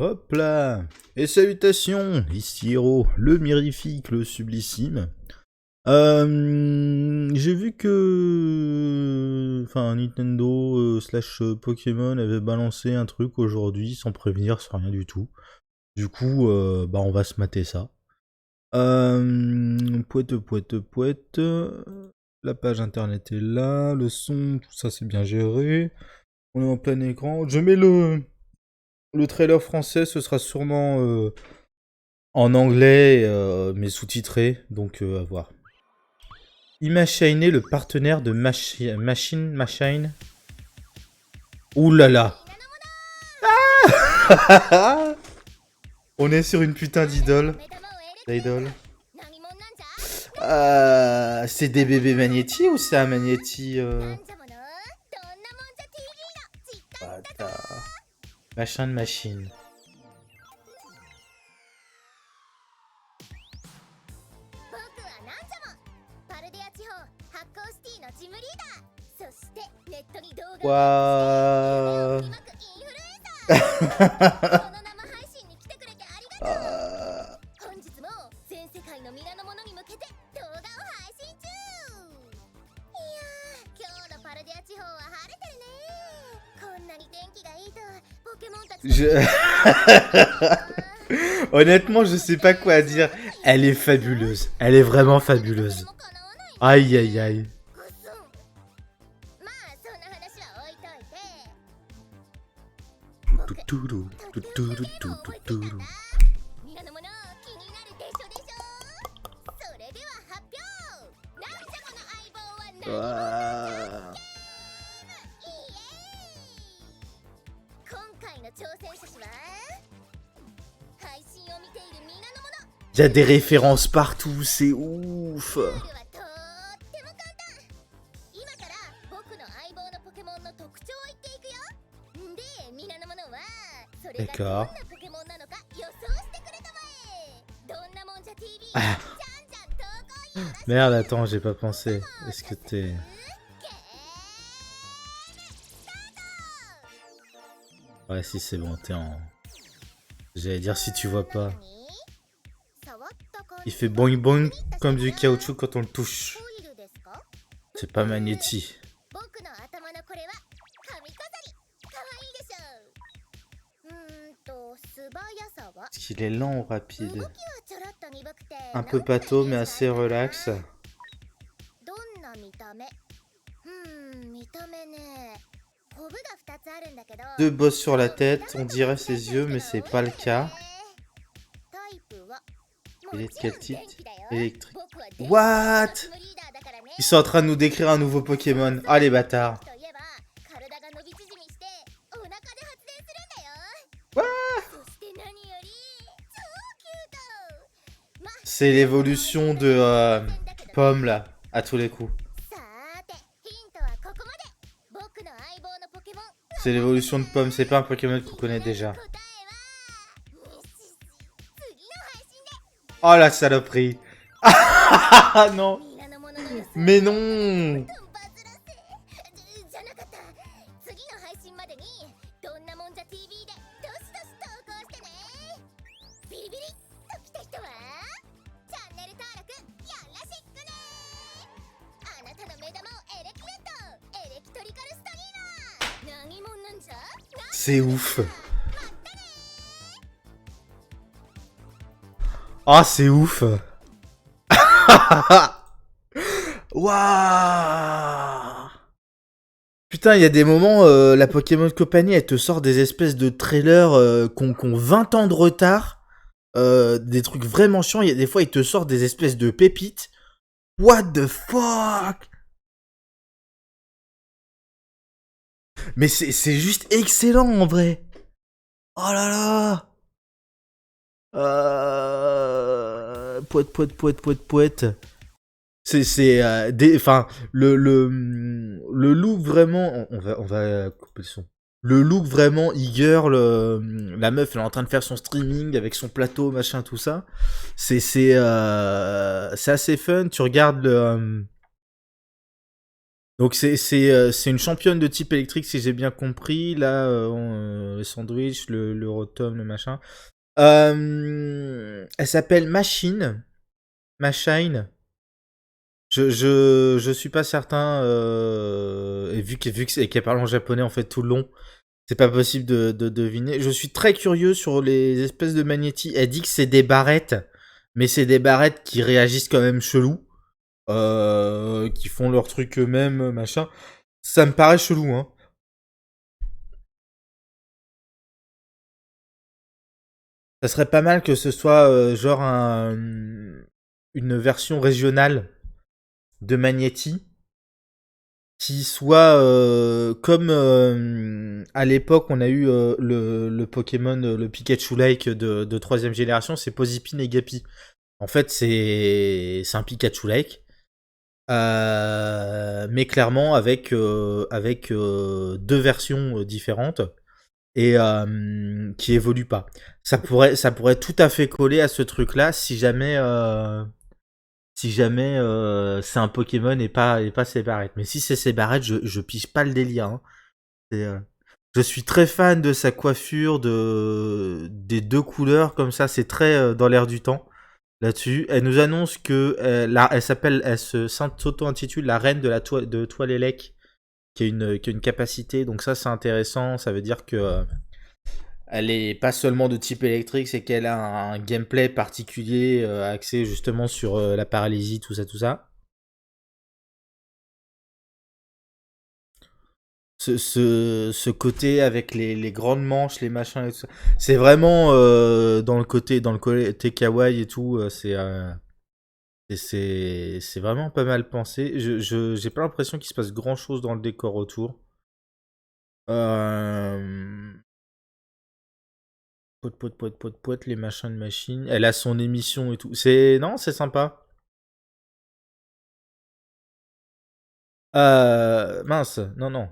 Hop là. Et salutations, ici Hero, le mirifique, le sublissime. J'ai vu que... Enfin, Nintendo slash Pokémon avait balancé un truc aujourd'hui, sans prévenir, sans rien du tout. Du coup, bah on va se mater ça. Pouette. La page internet est là, le son, tout ça c'est bien géré. On est en plein écran. Je mets le trailer français, ce sera sûrement en anglais, mais sous-titré, donc à voir. Imagine le partenaire de Machine. Ouh là là. Ah On est sur une putain d'idole. C'est des bébés Magnéti ou c'est un Magnéti Machine. Waouh. Honnêtement, je sais pas quoi dire. Elle est fabuleuse. Elle est vraiment fabuleuse. Aïe aïe aïe. Il y a des références partout, c'est ouf. D'accord. Ah. Merde, attends, j'ai pas pensé. Est-ce que t'es... Ouais, si c'est bon, t'es en... J'allais dire si tu vois pas. Il fait boing boing comme du caoutchouc quand on le touche. C'est pas Magnéti. Est-ce qu'il est lent ou rapide? Un peu pâteau mais assez relax. Deux bosses sur la tête, on dirait ses yeux mais c'est pas le cas. Il est de quel type? Électrique. What? Ils sont en train de nous décrire un nouveau Pokémon. Ah les bâtards. What? C'est l'évolution de Pomme là, à tous les coups. C'est l'évolution de Pomme, c'est pas un Pokémon qu'on connaît déjà. Oh la saloperie. Ah non. Mais non. C'est ouf. Ah, c'est ouf. Waouh. Putain, il y a des moments, la Pokémon Company, elle te sort des espèces de trailers qui ont 20 ans de retard. Des trucs vraiment chiants. Il y a des fois, ils te sortent des espèces de pépites. What the fuck? Mais c'est juste excellent en vrai. Oh là là. Poète. C'est enfin le look vraiment, on va couper le son. Le look vraiment e-girl, la meuf elle est en train de faire son streaming avec son plateau machin tout ça. C'est assez fun. Tu regardes le Donc c'est une championne de type électrique si j'ai bien compris. Là, le sandwich, le rotom, le machin. Elle s'appelle Machine. Je suis pas certain. Et qu'elle parle en japonais en fait tout le long, c'est pas possible de deviner. Je suis très curieux sur les espèces de magnétis. Elle dit que c'est des barrettes, mais c'est des barrettes qui réagissent quand même chelou, qui font leur truc eux-mêmes, machin. Ça me paraît chelou, hein. Ça serait pas mal que ce soit genre une version régionale de Magnéti qui soit comme à l'époque on a eu le Pokémon, le Pikachu Lake de troisième génération, c'est Posipine et Gapi. En fait, c'est un Pikachu Lake, mais clairement avec deux versions différentes et qui évoluent pas. Ça pourrait tout à fait coller à ce truc-là si jamais c'est un Pokémon et pas ses barrettes. Mais si c'est ses barrettes, je pige pas le délire, hein. C'est, je suis très fan de sa coiffure, des deux couleurs comme ça, c'est très dans l'air du temps là-dessus. Elle nous annonce que elle s'auto-intitule la reine de de Toilélec, qui a une capacité. Donc ça, c'est intéressant. Ça veut dire que elle est pas seulement de type électrique, c'est qu'elle a un gameplay particulier axé justement sur la paralysie, tout ça, tout ça. Ce côté avec les grandes manches, les machins et tout ça. C'est vraiment dans le côté kawaii et tout, c'est vraiment pas mal pensé. J'ai pas l'impression qu'il se passe grand chose dans le décor autour. Euh, Pote, les machins de machine. Elle a son émission et tout. Non, c'est sympa. Mince, non, non.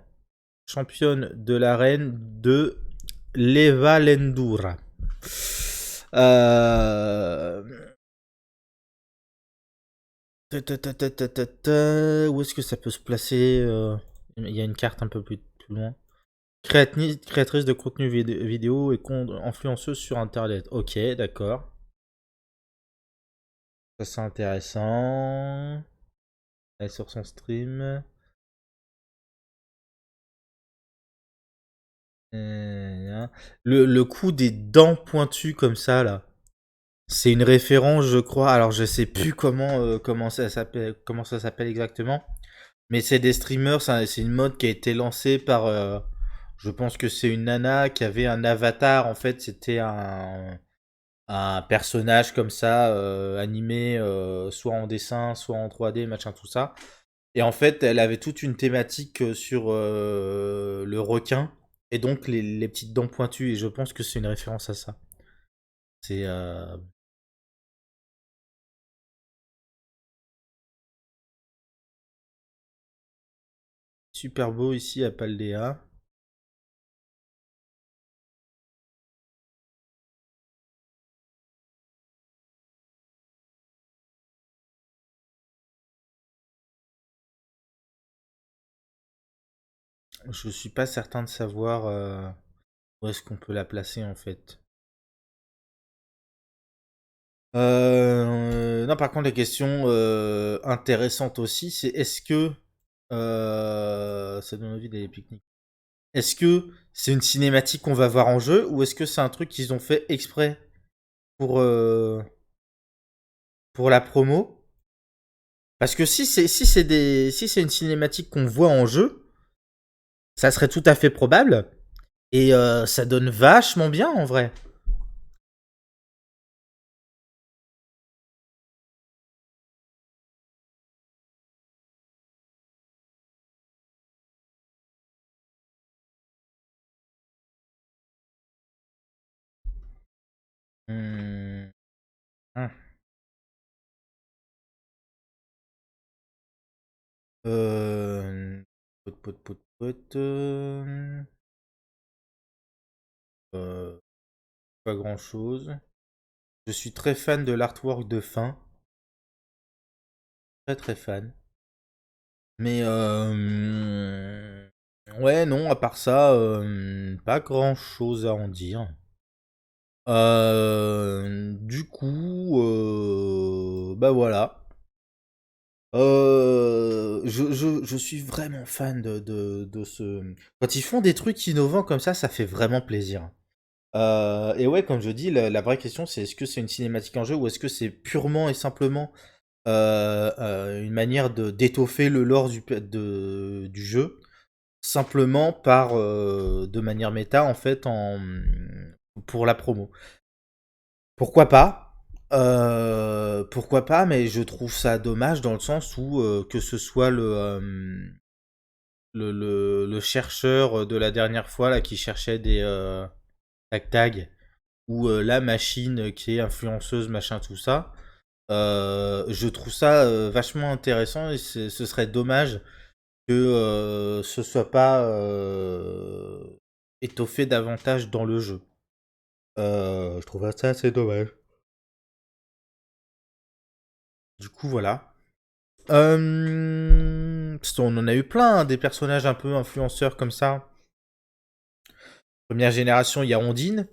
Championne de l'arène de Leva Lendura. Euh... Où est-ce que ça peut se placer Il y a une carte un peu plus loin. Créatrice de contenu vidéo et influenceuse sur internet. Ok, d'accord. Ça c'est intéressant. Elle est sur son stream. Le coup des dents pointues comme ça là. C'est une référence, je crois. Alors, je sais plus comment ça s'appelle exactement. Mais c'est des streamers. C'est une mode qui a été lancée par. Je pense que c'est une nana qui avait un avatar. En fait, c'était un personnage comme ça, animé, soit en dessin, soit en 3D, machin, tout ça. Et en fait, elle avait toute une thématique sur le requin. Et donc, les petites dents pointues. Et je pense que c'est une référence à ça. C'est super beau ici à Paldea. Je suis pas certain de savoir où est-ce qu'on peut la placer en fait. Non, par contre, la question intéressante aussi, c'est est-ce que ça donne envie d'aller pique-nique. Est-ce que c'est une cinématique qu'on va voir en jeu ou est-ce que c'est un truc qu'ils ont fait exprès pour pour la promo? Parce que si c'est une cinématique qu'on voit en jeu, ça serait tout à fait probable et ça donne vachement bien en vrai. Hmm. Hum. Euh... euh, Pas grand chose. Je suis très fan de l'artwork de fin. Très très fan. Mais ouais, non, à part ça, pas grand-chose à en dire. Du coup, bah voilà. Je suis vraiment fan de ce... Quand ils font des trucs innovants comme ça fait vraiment plaisir. Et ouais, comme je dis, la vraie question c'est est-ce que c'est une cinématique en jeu ou est-ce que c'est purement et simplement une manière d'étoffer le lore du jeu, simplement de manière méta en fait, pour la promo. Pourquoi pas? Pourquoi pas, mais je trouve ça dommage dans le sens où que ce soit le chercheur de la dernière fois là qui cherchait des tags ou la machine qui est influenceuse machin tout ça, je trouve ça vachement intéressant et ce serait dommage que ce soit pas étoffé davantage dans le jeu. Je trouve ça assez dommage. Du coup voilà. Parce qu'on en a eu plein, hein, des personnages un peu influenceurs comme ça. Première génération, il y a Ondine.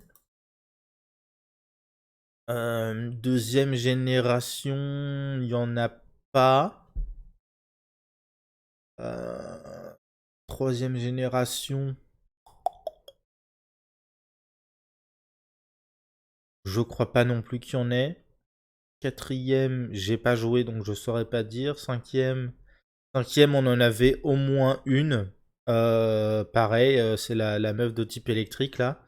Deuxième génération, il y en a pas. Euh, Troisième génération, je crois pas non plus qu'il y en ait. Quatrième, j'ai pas joué donc je saurais pas dire. Cinquième, on en avait au moins une. Pareil, c'est la meuf de type électrique là,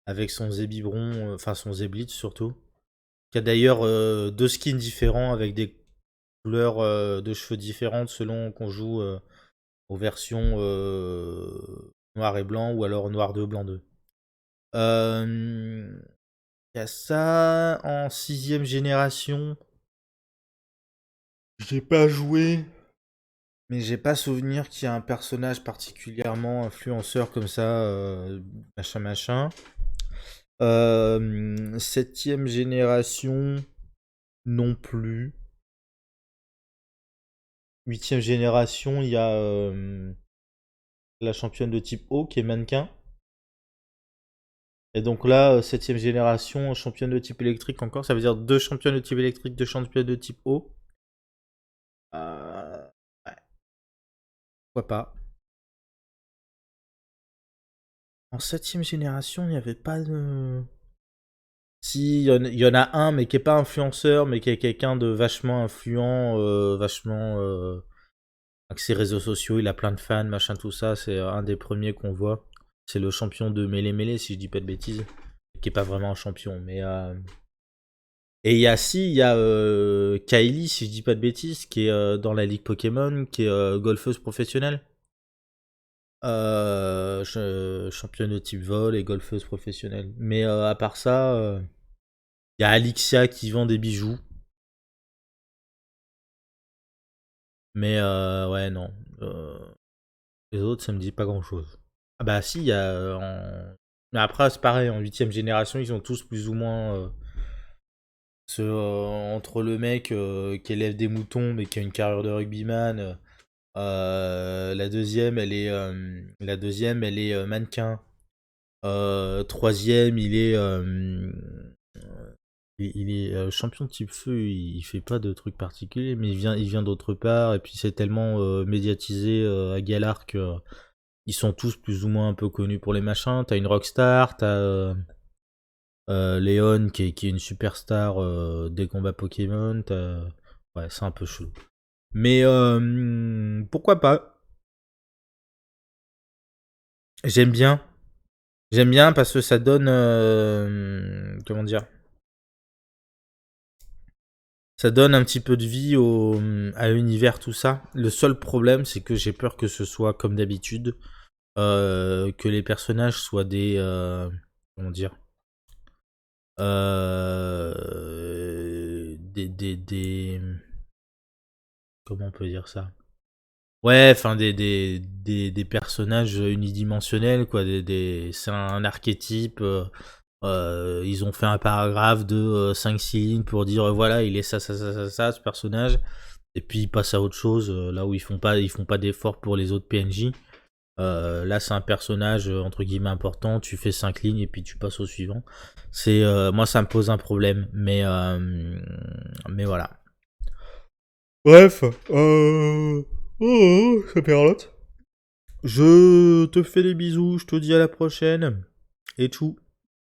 avec son zébibron, enfin son zéblitz surtout, qui a d'ailleurs deux skins différents avec des couleurs de cheveux différentes selon qu'on joue aux versions noir et blanc ou alors noir 2, blanc 2. Il y a ça en sixième génération. J'ai pas joué. Mais j'ai pas souvenir qu'il y a un personnage particulièrement influenceur comme ça, machin machin. Septième génération, non plus. Huitième génération, il y a la championne de type O qui est mannequin. Et donc là, septième génération, championne de type électrique encore. Ça veut dire deux championnes de type électrique, deux championnes de type O. Ouais, pourquoi pas. En septième génération, il n'y avait pas de... Si, il y en a un, mais qui est pas influenceur, mais qui est quelqu'un de vachement influent, vachement axé réseaux sociaux, il a plein de fans, machin, tout ça, c'est un des premiers qu'on voit. C'est le champion de Mêlée Mêlée, si je dis pas de bêtises. Qui est pas vraiment un champion, mais... Et il y a Kylie, si je dis pas de bêtises, qui est dans la ligue Pokémon, qui est golfeuse professionnelle. Championne de type vol et golfeuse professionnelle. Mais à part ça, il y a Alixia qui vend des bijoux. Mais ouais, non. Les autres, ça me dit pas grand chose. Ah bah si, il y a... Mais après, c'est pareil, en huitième génération, ils sont tous plus ou moins... entre le mec qui élève des moutons mais qui a une carrière de rugbyman. La deuxième, elle est mannequin. Troisième, il est champion de type feu. Il fait pas de trucs particuliers, mais il vient d'autre part. Et puis c'est tellement médiatisé à Galar que ils sont tous plus ou moins un peu connus pour les machins. T'as une rockstar, t'as Léon qui est une superstar des combats Pokémon. Ouais, c'est un peu chelou. Mais pourquoi pas? J'aime bien. J'aime bien parce que ça donne, comment dire, ça donne un petit peu de vie à l'univers, tout ça. Le seul problème, c'est que j'ai peur que ce soit comme d'habitude, que les personnages soient comment dire, comment on peut dire ça? Ouais, enfin des personnages unidimensionnels, quoi. C'est un archétype. Ils ont fait un paragraphe de 5-6 lignes pour dire voilà, il est ça, ça, ça, ça, ça, ce personnage. Et puis ils passent à autre chose, là où ils font pas d'efforts pour les autres PNJ. Là, c'est un personnage entre guillemets important. Tu fais 5 lignes et puis tu passes au suivant. C'est moi, ça me pose un problème, mais voilà. Bref, ça perlote. Je te fais des bisous, je te dis à la prochaine. Et tout.